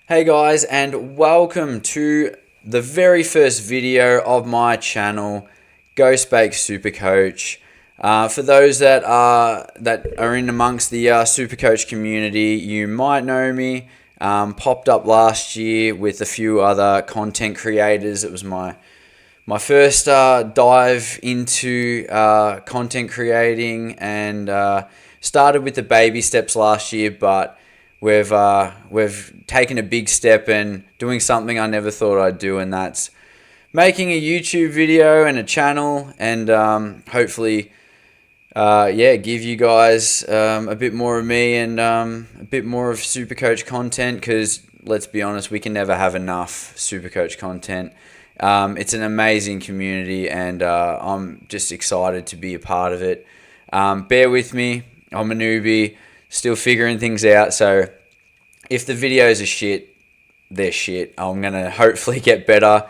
Hey guys, and welcome to the very first video of my channel, Ghost Bake SuperCoach. For those that are in amongst the SuperCoach community, you might know me. Popped up last year with a few other content creators. It was my first dive into content creating, and started with the baby steps last year, but we've taken a big step and doing something I never thought I'd do, and that's making a YouTube video and a channel, and hopefully, give you guys a bit more of me and a bit more of Supercoach content. Because let's be honest, we can never have enough Supercoach content. It's an amazing community, and I'm just excited to be a part of it. Bear with me, I'm a newbie, still figuring things out, so if the videos are shit, they're shit. I'm going to hopefully get better.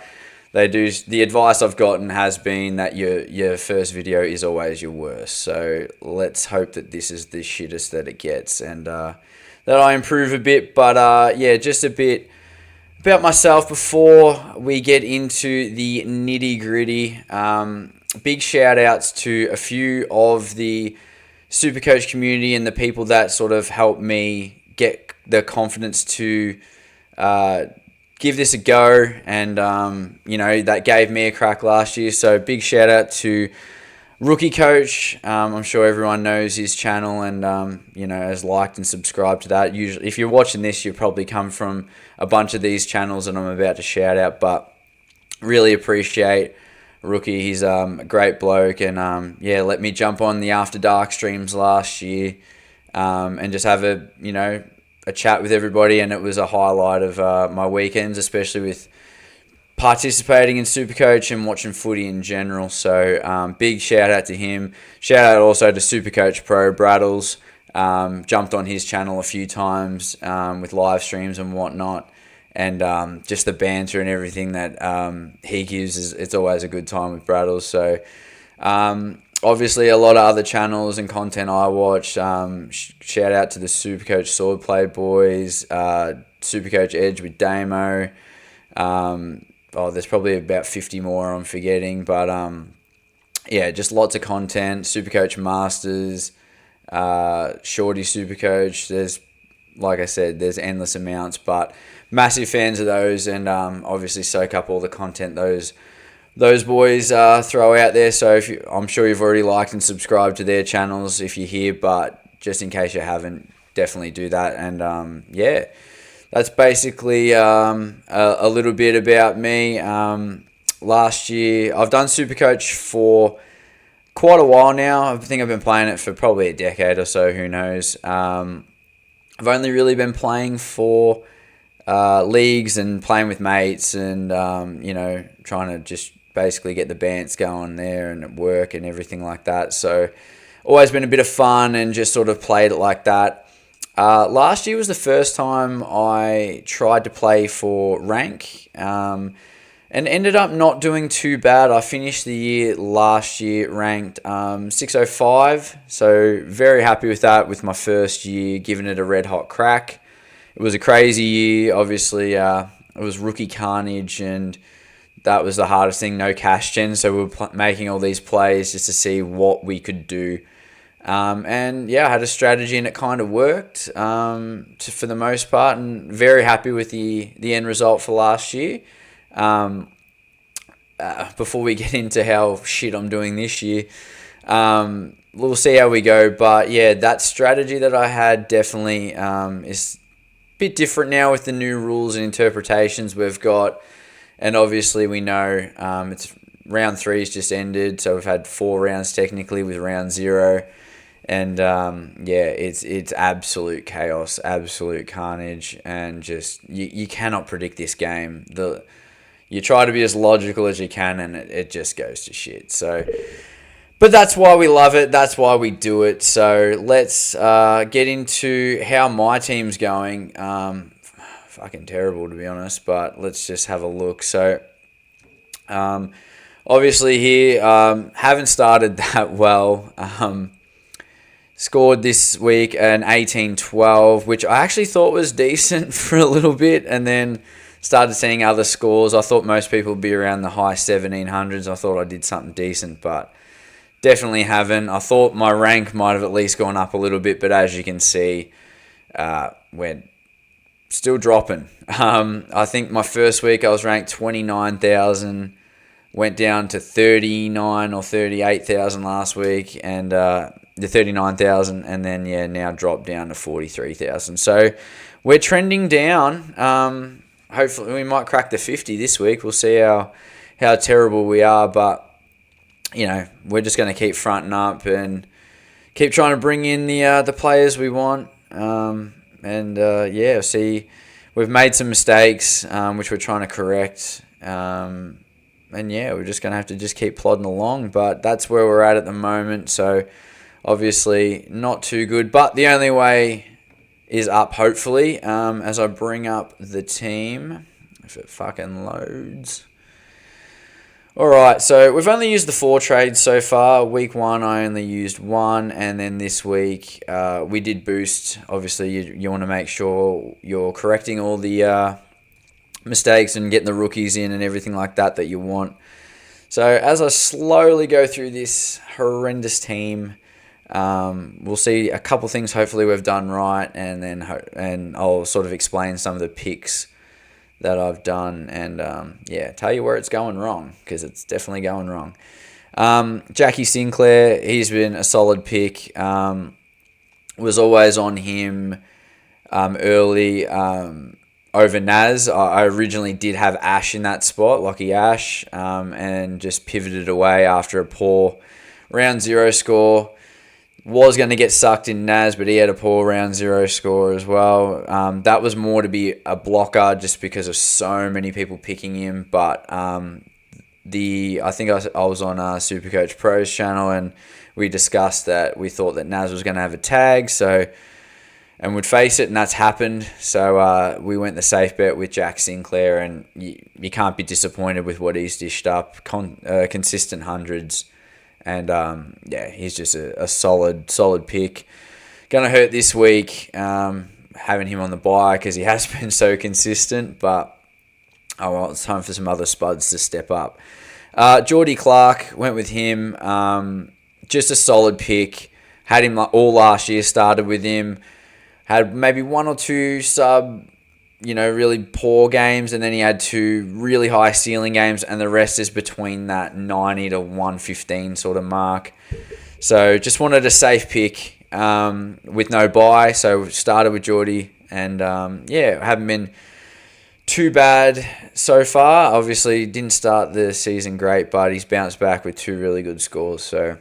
The advice I've gotten has been that your first video is always your worst, so let's hope that this is the shittest that it gets, and that I improve a bit. But just a bit about myself before we get into the nitty gritty. Big shout outs to a few of the Supercoach community and the people that sort of helped me get the confidence to give this a go, and that gave me a crack last year. So big shout out to Rookie Coach. I'm sure everyone knows his channel and has liked and subscribed to that. Usually, if you're watching this, you probably come from a bunch of these channels that I'm about to shout out, but really appreciate Rookie. He's a great bloke, and let me jump on the After Dark streams last year, and just have a chat with everybody, and it was a highlight of my weekends, especially with participating in Supercoach and watching footy in general. So big shout out to him. Shout out also to Supercoach Pro Braddles. Jumped on his channel a few times with live streams and whatnot, and just the banter and everything that he gives, it's always a good time with Braddles. So obviously a lot of other channels and content I watch. Shout out to the Supercoach Swordplay boys, Supercoach Edge with Damo. There's probably about 50 more I'm forgetting, but just lots of content. Supercoach Masters, Shorty Supercoach. Like I said, there's endless amounts, but massive fans of those, and obviously soak up all the content those boys throw out there. So I'm sure you've already liked and subscribed to their channels if you're here, but just in case you haven't, definitely do that. And that's basically a little bit about me. Last year, I've done Supercoach for quite a while now. I think I've been playing it for probably a decade or so, who knows. I've only really been playing for leagues and playing with mates, and trying to just basically get the bants going there and at work and everything like that. So always been a bit of fun and just sort of played it like that. Last year was the first time I tried to play for rank, and ended up not doing too bad. I finished the year last year ranked 605, so very happy with that with my first year, giving it a red hot crack. It was a crazy year. Obviously, it was rookie carnage, and that was the hardest thing. No cash gen, so we were making all these plays just to see what we could do. I had a strategy, and it kind of worked for the most part, and very happy with the end result for last year. Before we get into how shit I'm doing this year, we'll see how we go. But yeah, that strategy that I had definitely is bit different now with the new rules and interpretations we've got, and obviously we know it's round 3's just ended, so we've had 4 rounds technically with round 0, and it's absolute chaos, absolute carnage, and just you cannot predict this game. You try to be as logical as you can, and it just goes to shit. So, but that's why we love it. That's why we do it. So let's get into how my team's going. Fucking terrible, to be honest, but let's just have a look. So obviously here, haven't started that well. Scored this week an 18-12, which I actually thought was decent for a little bit, and then started seeing other scores. I thought most people would be around the high 1700s. I thought I did something decent, but definitely haven't. I thought my rank might have at least gone up a little bit, but as you can see, we're still dropping. I think my first week I was ranked 29,000, went down to 39 or 38,000 last week, and the 39,000, and then now dropped down to 43,000. So we're trending down. Hopefully we might crack the 50 this week. We'll see how terrible we are, but we're just going to keep fronting up and keep trying to bring in the players we want. See, we've made some mistakes, which we're trying to correct. We're just going to have to just keep plodding along, but that's where we're at the moment. So obviously not too good, but the only way is up, hopefully, as I bring up the team, if it fucking loads. Alright, so we've only used the 4 trades so far. Week 1, I only used 1, and then this week we did boost. Obviously, you want to make sure you're correcting all the mistakes and getting the rookies in and everything like that you want. So as I slowly go through this horrendous team, we'll see a couple things hopefully we've done right, and I'll sort of explain some of the picks that I've done, and tell you where it's going wrong, because it's definitely going wrong. Jackie Sinclair, he's been a solid pick. Was always on him early over Naz. I originally did have Ash in that spot, Lockie Ash, and just pivoted away after a poor round 0 score. Was going to get sucked in Naz, but he had a poor round 0 score as well. That was more to be a blocker just because of so many people picking him. But I think I was on SuperCoach Pro's channel, and we discussed that we thought that Naz was going to have a tag, and would face it, and that's happened. So we went the safe bet with Jack Sinclair, and you can't be disappointed with what he's dished up. Consistent hundreds. And he's just a solid pick. Gonna hurt this week, having him on the bye because he has been so consistent. But it's time for some other spuds to step up. Geordie Clark, went with him. Just a solid pick. Had him all last year. Started with him. Had maybe 1 or 2 really poor games, and then he had 2 really high ceiling games, and the rest is between that 90 to 115 sort of mark. So just wanted a safe pick with no bye. So started with Geordie, and haven't been too bad so far. Obviously didn't start the season great, but he's bounced back with 2 really good scores. So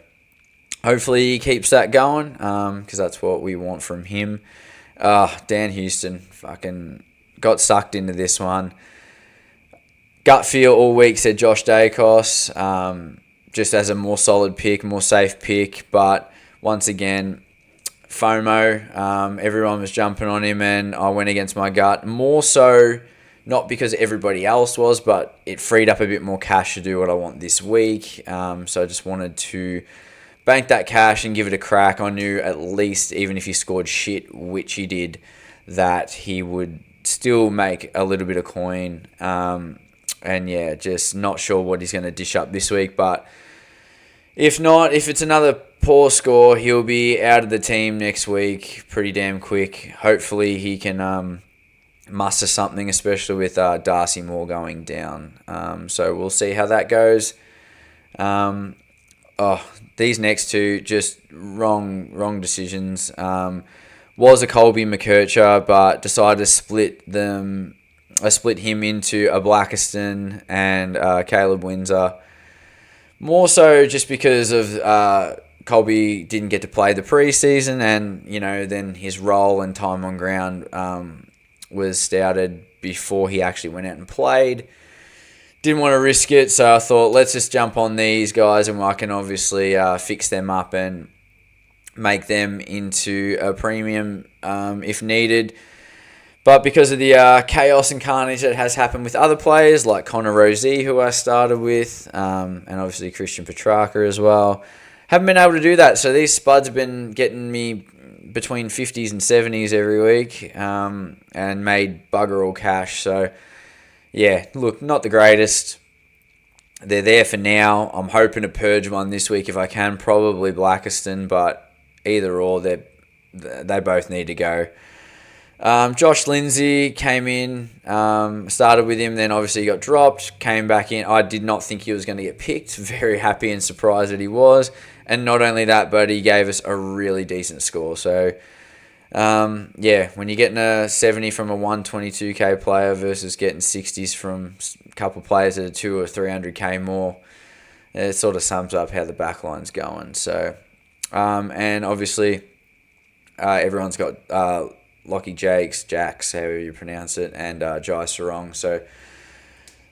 hopefully he keeps that going, because that's what we want from him. Dan Houston, fucking got sucked into this one. Gut feel all week said Josh Dacos, just as a more solid pick, more safe pick. But once again, FOMO. Everyone was jumping on him, and I went against my gut. More so, not because everybody else was, but it freed up a bit more cash to do what I want this week. So I just wanted to bank that cash and give it a crack. I knew at least, even if he scored shit, which he did, that he would still make a little bit of coin. Just not sure what he's going to dish up this week. But if not, if it's another poor score, he'll be out of the team next week pretty damn quick. Hopefully he can muster something, especially with Darcy Moore going down. So we'll see how that goes. These next 2, just wrong decisions. Was a Colby McKercher, but decided to split them. I split him into a Blackiston and Caleb Windsor. More so just because of Colby didn't get to play the preseason, and then his role and time on ground was stouted before he actually went out and played. Didn't want to risk it, so I thought let's just jump on these guys, and I can obviously fix them up and make them into a premium if needed. But because of the chaos and carnage that has happened with other players like Connor Rosie, who I started with, and obviously Christian Petrarca as well, haven't been able to do that. So these spuds have been getting me between 50s and 70s every week, and made bugger all cash. So yeah, look, not the greatest. They're there for now. I'm hoping to purge one this week if I can, probably Blackiston, but either or, they both need to go. Josh Lindsay came in, started with him, then obviously he got dropped, came back in. I did not think he was going to get picked. Very happy and surprised that he was. And not only that, but he gave us a really decent score. So, when you're getting a 70 from a 122k player versus getting 60s from a couple of players that are 2 or 300k more, it sort of sums up how the backline's going. So, and obviously, everyone's got Lockie Jacks, however you pronounce it, and Jai Sarong. So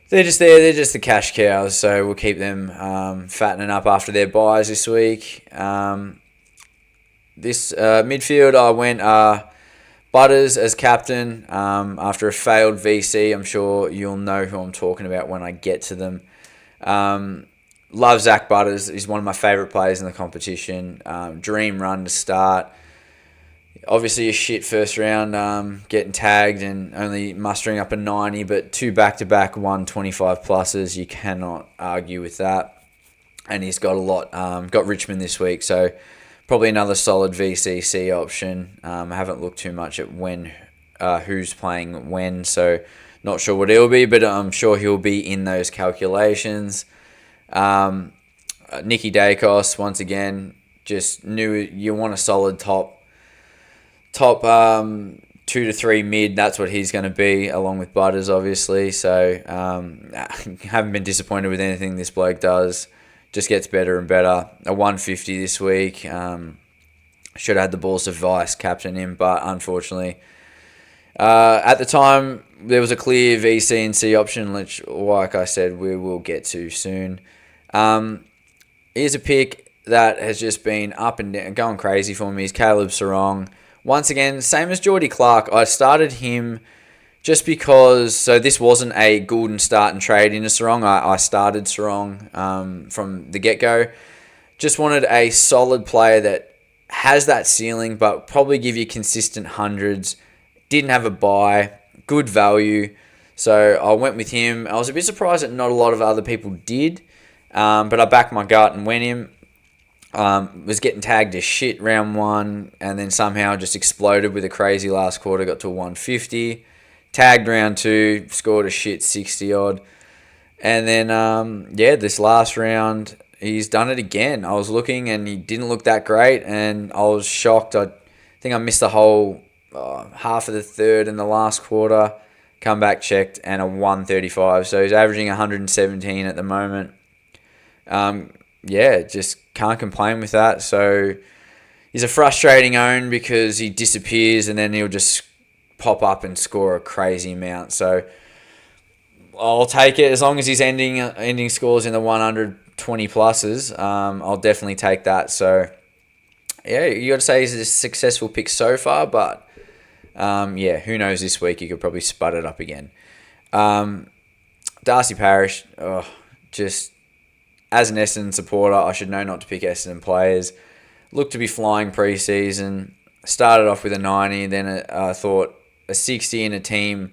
they're just there. They're just the cash cows. So we'll keep them fattening up after their buys this week. This midfield, I went Butters as captain after a failed VC. I'm sure you'll know who I'm talking about when I get to them. Love Zach Butters. He's one of my favourite players in the competition. Dream run to start. Obviously a shit first round, getting tagged and only mustering up a 90, but 2 back-to-back 125 pluses. You cannot argue with that. And he's got a lot. Got Richmond this week, so probably another solid VCC option. I haven't looked too much at who's playing when, so not sure what he'll be, but I'm sure he'll be in those calculations. Nicky Dacos, once again, just knew you want a solid top 2 to 3 mid. That's what he's going to be, along with Butters, obviously. So haven't been disappointed with anything this bloke does. Just gets better and better. A 150 this week. Should have had the balls to vice captain him, but unfortunately, at the time there was a clear VC and C option, which, like I said, we will get to soon. Here's a pick that has just been up and down, going crazy for me. Is Caleb Sarong. Once again, same as Geordie Clark, I started him just because, so this wasn't a Goulden start and trade into Sarong. I started Sarong from the get-go. Just wanted a solid player that has that ceiling, but probably give you consistent hundreds. Didn't have a buy, good value. So I went with him. I was a bit surprised that not a lot of other people did, but I backed my gut and went him. Was getting tagged as shit round 1, and then somehow just exploded with a crazy last quarter, got to a 150. Tagged round 2, scored a shit 60 odd. And then, this last round, he's done it again. I was looking and he didn't look that great, and I was shocked. I think I missed the whole half of the third and the last quarter. Come back, checked, and a 135. So he's averaging 117 at the moment. Just can't complain with that. So he's a frustrating own because he disappears and then he'll just pop up and score a crazy amount. So I'll take it as long as he's ending scores in the 120 pluses. I'll definitely take that. So you got to say he's a successful pick so far, but who knows this week? You could probably spud it up again. Darcy Parish, just as an Essendon supporter, I should know not to pick Essendon players. Looked to be flying pre-season. Started off with a 90, then I thought a 60 in a team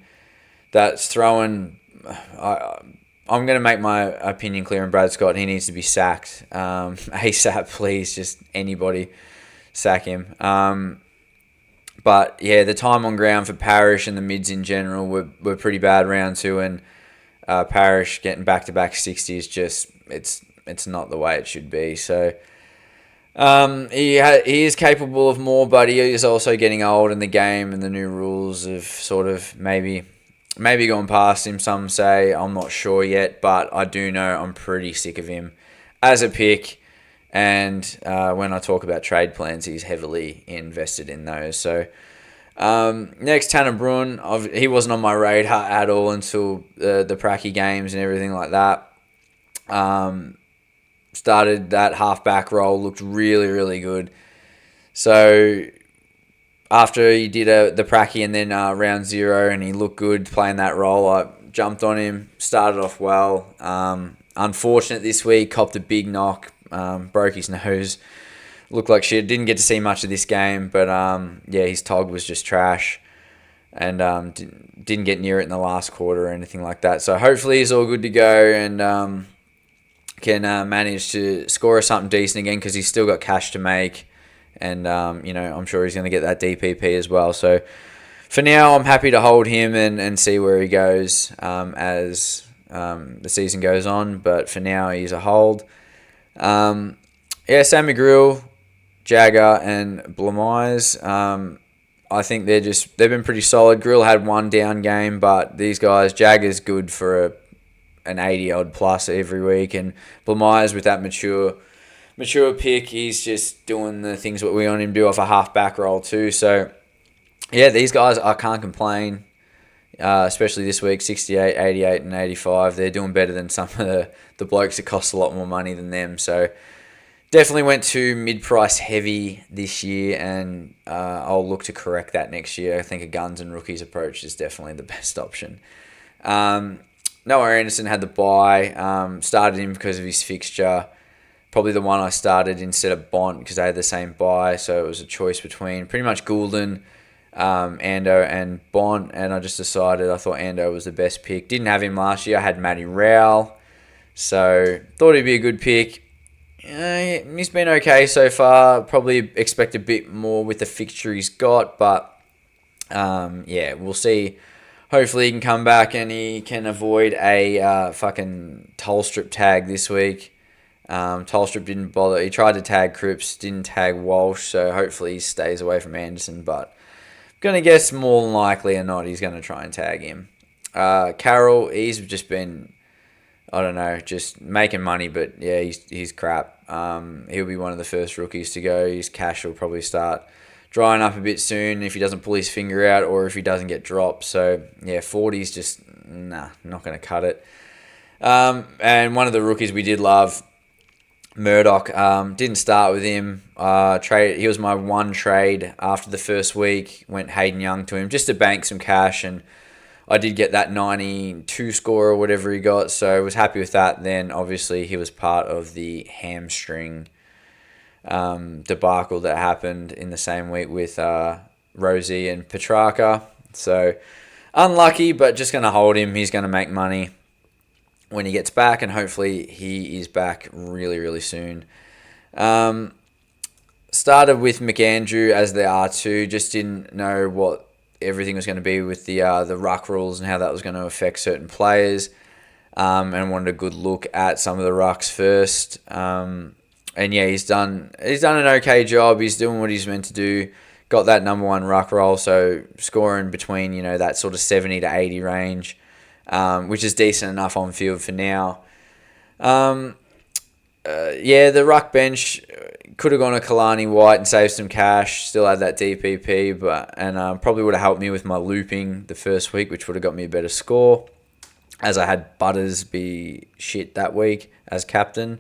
that's throwing... I'm going to make my opinion clear on Brad Scott. He needs to be sacked. ASAP, please. Just anybody sack him. But the time on ground for Parish and the mids in general were pretty bad round 2, and Parish getting back-to-back 60s just... It's not the way it should be. So he is capable of more, but he is also getting old, in the game and the new rules have sort of maybe gone past him. Some say, I'm not sure yet, but I do know I'm pretty sick of him as a pick. And when I talk about trade plans, he's heavily invested in those. So next, Tanner Bruin. He wasn't on my radar at all until the Pracky games and everything like that. Started that half-back role, looked really, really good. So after he did the Pracky and then round 0 and he looked good playing that role, I jumped on him, started off well. Unfortunate this week, copped a big knock broke his nose. Looked like shit. Didn't get to see much of this game, but yeah, his TOG was just trash, and didn't get near it in the last quarter or anything like that. So hopefully he's all good to go and can manage to score something decent again, because he's still got cash to make, and I'm sure he's going to get that DPP as well. So for now, I'm happy to hold him and see where he goes as the season goes on. But for now, he's a hold. Sam McGrill, Jagger, and Blamise. I think they've been pretty solid. Grill had one down game, but these guys, Jagger's good for an 80 odd plus every week, and Blamise with that mature pick, he's just doing the things what we want him to do off a half back roll too. So yeah, these guys, I can't complain, especially this week, 68, 88, and 85. They're doing better than some of the blokes that cost a lot more money than them. So definitely went to mid-price heavy this year, and I'll look to correct that next year. I think a guns and rookies approach is definitely the best option. Noah Anderson had the bye. Started him because of his fixture. Probably the one I started instead of Bont because they had the same bye, so it was a choice between pretty much Goulden, Ando, and Bont, and I just decided I thought Ando was the best pick. Didn't have him last year. I had Matty Rowell, so thought he'd be a good pick. He's been okay so far. Probably expect a bit more with the fixture he's got, but we'll see. Hopefully he can come back and he can avoid a fucking Tolstrip tag this week. Tolstrip didn't bother. He tried to tag Cripps, didn't tag Walsh, so hopefully he stays away from Anderson, but I'm going to guess more than likely or not he's going to try and tag him. Carroll, he's just been, I don't know, just making money, but yeah, he's crap. He'll be one of the first rookies to go. His cash will probably start drying up a bit soon if he doesn't pull his finger out or if he doesn't get dropped. So yeah, 40's just, not going to cut it. And one of the rookies we did love, Murdoch, didn't start with him. He was my one trade after the first week. Went Hayden Young to him just to bank some cash, and I did get that 92 score or whatever he got, so I was happy with that. Then obviously he was part of the hamstring debacle that happened in the same week with Rosie and Petrarca. So unlucky, but just going to hold him. He's going to make money when he gets back, and hopefully he is back really, really soon. Started with McAndrew as the R2, just didn't know what everything was going to be with the ruck rules and how that was going to affect certain players, and wanted a good look at some of the rucks first. And yeah, he's done an okay job. He's doing what he's meant to do. Got that number one ruck roll, so scoring between that sort of 70 to 80 range, which is decent enough on field for now. The ruck bench could have gone to Kalani White and saved some cash. Still had that DPP, and probably would have helped me with my looping the first week, which would have got me a better score, as I had Butters be shit that week as captain.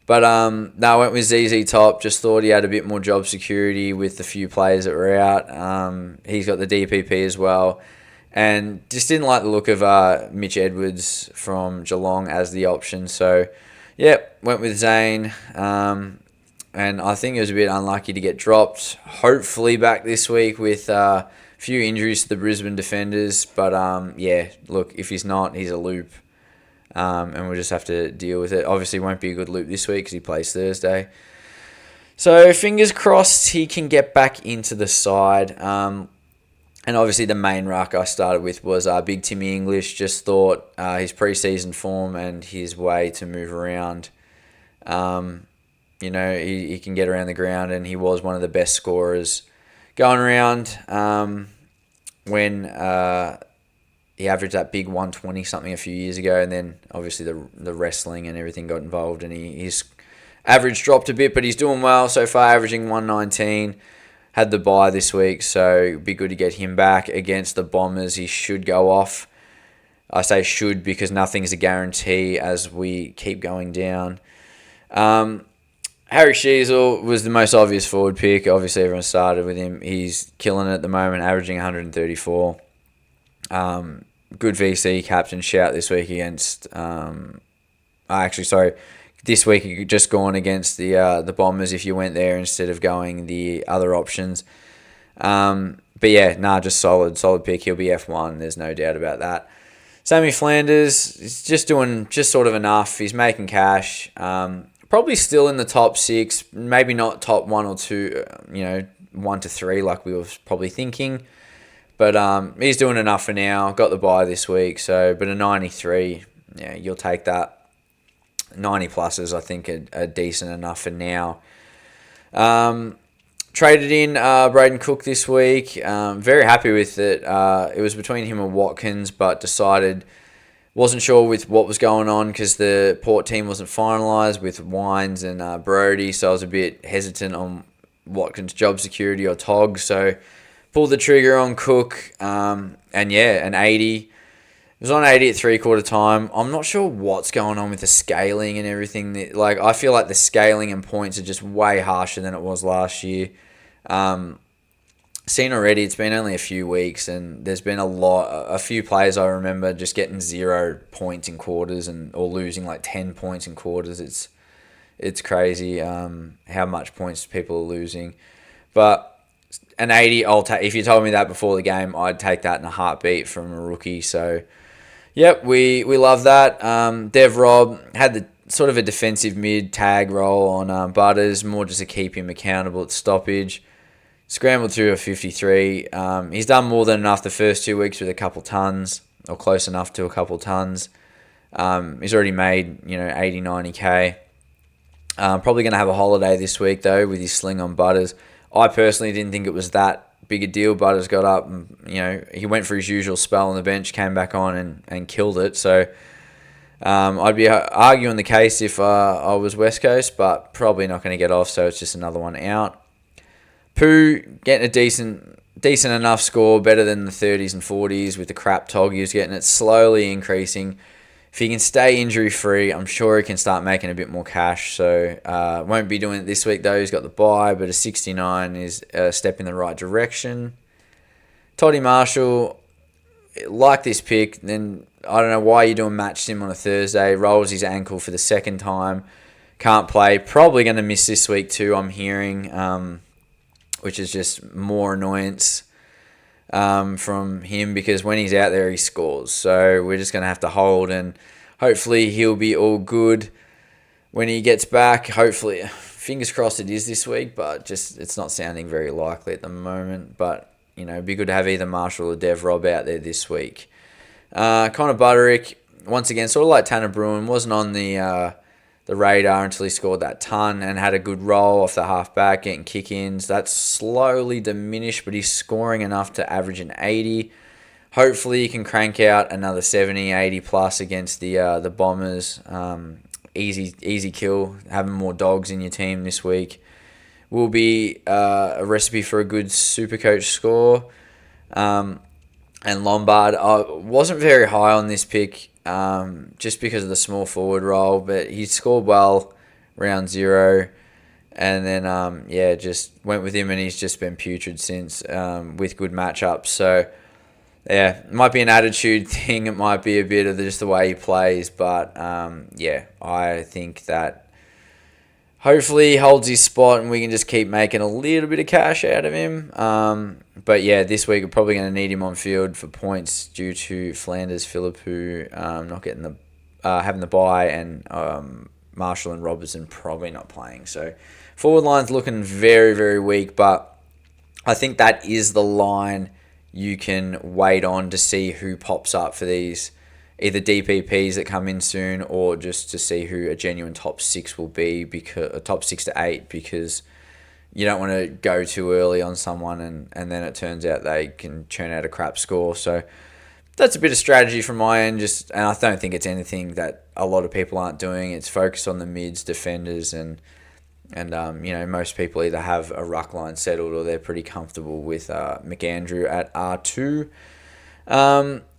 But I went with ZZ Top. Just thought he had a bit more job security with the few players that were out. He's got the DPP as well. And just didn't like the look of Mitch Edwards from Geelong as the option. So, went with Zane. And I think it was a bit unlucky to get dropped. Hopefully back this week with a few injuries to the Brisbane defenders. But, look, if he's not, he's a loop. And we'll just have to deal with it. Obviously, it won't be a good loop this week because he plays Thursday. So, fingers crossed he can get back into the side. And obviously, the main ruck I started with was Big Timmy English. Just thought his preseason form and his way to move around. He can get around the ground, and he was one of the best scorers going around when he averaged that big 120 something a few years ago, and then obviously the wrestling and everything got involved, and his average dropped a bit, but he's doing well so far, averaging 119. Had the bye this week, so it'd be good to get him back against the Bombers. He should go off. I say should because nothing's a guarantee as we keep going down. Harry Sheasel was the most obvious forward pick. Obviously, everyone started with him. He's killing it at the moment, averaging 134. Good VC captain shout this week against... This week you could just gone against the Bombers if you went there instead of going the other options. But yeah, just solid pick. He'll be F1. There's no doubt about that. Sammy Flanders is just doing just sort of enough. He's making cash. Probably still in the top 6, maybe not top 1 or 2, 1 to 3 like we were probably thinking. But he's doing enough for now. Got the bye this week, but a 93, yeah, you'll take that. 90 pluses, I think, are decent enough for now. Traded in Braden Cook this week. Very happy with it. It was between him and Watkins, but wasn't sure with what was going on because the Port team wasn't finalised with Wines and Brody, so I was a bit hesitant on Watkins' job security or Tog, so pulled the trigger on Cook, and yeah, an 80. It was on 80 at three-quarter time. I'm not sure what's going on with the scaling and everything. I feel like the scaling and points are just way harsher than it was last year. Seen already, it's been only a few weeks, and there's been a few players I remember just getting 0 points in quarters or losing like 10 points in quarters. It's crazy how much points people are losing. But an 80, I'll take. If you told me that before the game, I'd take that in a heartbeat from a rookie. So, yep, we love that. Dev Rob had the sort of a defensive mid tag role on Butters, more just to keep him accountable at stoppage. Scrambled through a 53. He's done more than enough the first 2 weeks with a couple tons, or close enough to a couple tons. He's already made 80, 90k. Probably going to have a holiday this week though with his sling on Butters. I personally didn't think it was that big a deal. Butters got up and, he went for his usual spell on the bench, came back on and killed it. So I'd be arguing the case if I was West Coast, but probably not going to get off, so it's just another one out. Pooh getting a decent enough score, better than the 30s and 40s with the crap Tog he was getting. It slowly increasing. If he can stay injury-free, I'm sure he can start making a bit more cash. So won't be doing it this week, though. He's got the bye, but a 69 is a step in the right direction. Toddy Marshall, like this pick. Then I don't know why you're doing match sim on a Thursday. Rolls his ankle for the second time. Can't play. Probably going to miss this week, too, I'm hearing, which is just more annoyance from him because when he's out there, he scores. So we're just going to have to hold, and hopefully he'll be all good when he gets back. Hopefully, fingers crossed it is this week, but just it's not sounding very likely at the moment. But, it'd be good to have either Marshall or Dev Rob out there this week. Connor Butterick, once again, sort of like Tanner Bruin, wasn't on the radar until he scored that ton and had a good roll off the half-back, getting kick-ins. That's slowly diminished, but he's scoring enough to average an 80. Hopefully he can crank out another 70, 80 plus against the Bombers. Easy kill. Having more dogs in your team this week will be a recipe for a good SuperCoach score. And Lombard, I wasn't very high on this pick, just because of the small forward role, but he scored well round 0, and then just went with him, and he's just been putrid since with good matchups. So yeah, it might be an attitude thing, it might be a bit of just the way he plays, but I think that hopefully he holds his spot and we can just keep making a little bit of cash out of him. But yeah, this week we're probably going to need him on field for points due to Flanders, Philippou not getting having the bye, and Marshall and Robertson probably not playing. So forward line's looking very, very weak, but I think that is the line you can wait on to see who pops up for these either DPPs that come in soon, or just to see who a genuine top 6 will be, because a top 6 to 8, because you don't want to go too early on someone and then it turns out they can churn out a crap score. So that's a bit of strategy from my end, and I don't think it's anything that a lot of people aren't doing. It's focused on the mids, defenders, and most people either have a ruck line settled or they're pretty comfortable with McAndrew at R2.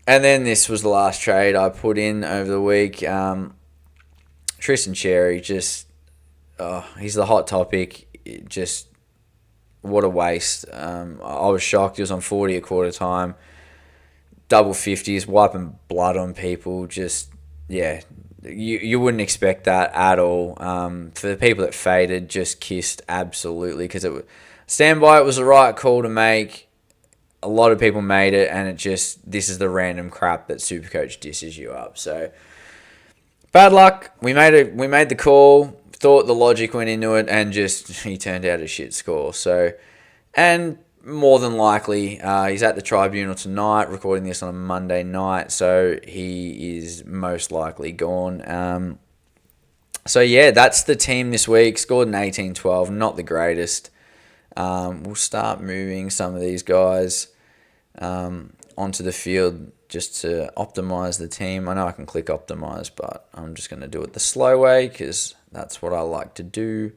And then this was the last trade I put in over the week. Tristan Cherry, he's the hot topic. Just what a waste. I was shocked. He was on 40 at quarter time. Double 50s, wiping blood on people. you wouldn't expect that at all. For the people that faded, just kissed absolutely, because stand by it was the right call to make. A lot of people made it, and this is the random crap that SuperCoach disses you up. So bad luck. We made the call. Thought the logic went into it, and he turned out a shit score. So, and more than likely, he's at the tribunal tonight, recording this on a Monday night, so he is most likely gone. So yeah, that's the team this week. Scored an 18-12, not the greatest. We'll start moving some of these guys onto the field just to optimize the team. I know I can click optimize, but I'm just going to do it the slow way because that's what I like to do.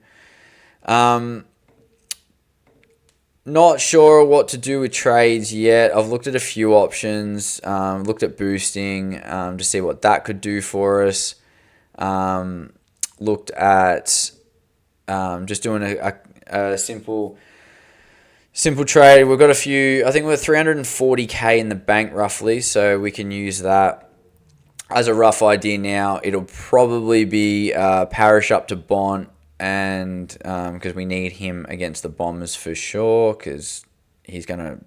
Not sure what to do with trades yet. I've looked at a few options, looked at boosting to see what that could do for us. Looked at just doing a simple trade. We've got a few, I think we're 340k in the bank roughly, so we can use that as a rough idea now. It'll probably be Parish up to Bont, and because we need him against the Bombers for sure, because he's going to,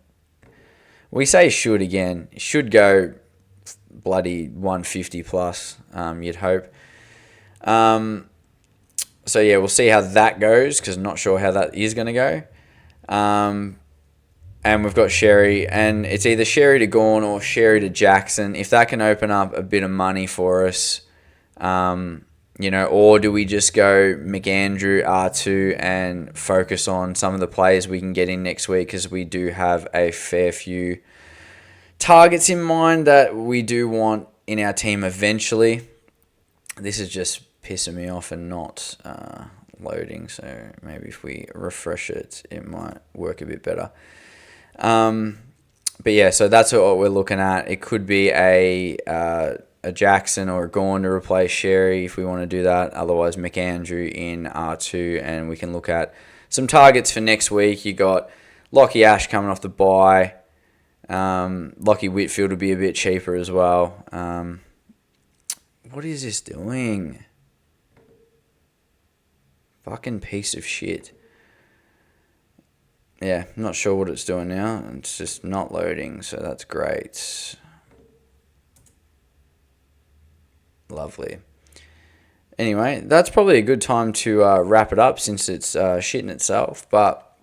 we say should go bloody 150 plus, you'd hope. So yeah, we'll see how that goes, because I'm not sure how that is going to go. And we've got Sherry, and it's either Sherry to Gawn or Sherry to Jackson. If that can open up a bit of money for us, or do we just go McAndrew, R2, and focus on some of the players we can get in next week, because we do have a fair few targets in mind that we do want in our team eventually. This is just pissing me off and not loading, so maybe if we refresh it, it might work a bit better. But yeah, so that's what we're looking at. It could be a Jackson or a Gawn to replace Sherry if we want to do that. Otherwise, McAndrew in R2, and we can look at some targets for next week. You got Lockie Ash coming off the bye. Lockie Whitfield will be a bit cheaper as well. What is this doing? Fucking piece of shit. Yeah, not sure what it's doing now. It's just not loading, so that's great. Lovely. Anyway, that's probably a good time to wrap it up, since it's shitting itself. But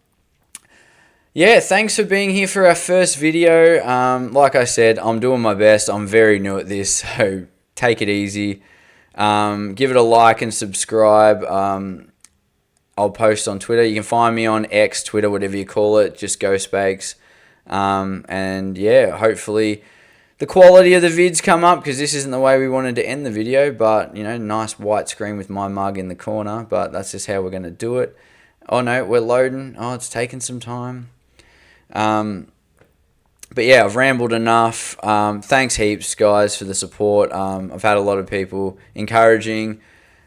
yeah, thanks for being here for our first video. Like I said, I'm doing my best. I'm very new at this, so take it easy. Give it a like and subscribe. I'll post on Twitter. You can find me on X, Twitter, whatever you call it. Just GhostBakes. And yeah, hopefully the quality of the vids come up, because this isn't the way we wanted to end the video. But, nice white screen with my mug in the corner. But that's just how we're going to do it. Oh, no, we're loading. Oh, it's taking some time. But yeah, I've rambled enough. Thanks heaps, guys, for the support. I've had a lot of people encouraging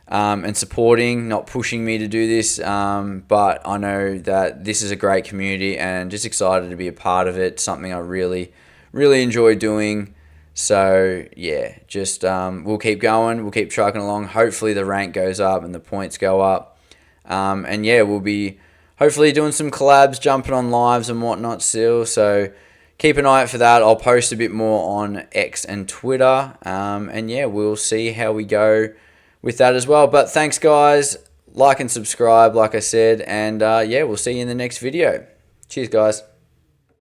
and supporting, not pushing me to do this. But I know that this is a great community, and just excited to be a part of it. Something I really, really enjoy doing. So yeah, just we'll keep going. We'll keep trucking along. Hopefully the rank goes up and the points go up. And yeah, we'll be hopefully doing some collabs, jumping on lives and whatnot still. So keep an eye out for that. I'll post a bit more on X and Twitter. And yeah, we'll see how we go with that as well. But thanks, guys. Like and subscribe, like I said. And yeah, we'll see you in the next video. Cheers, guys.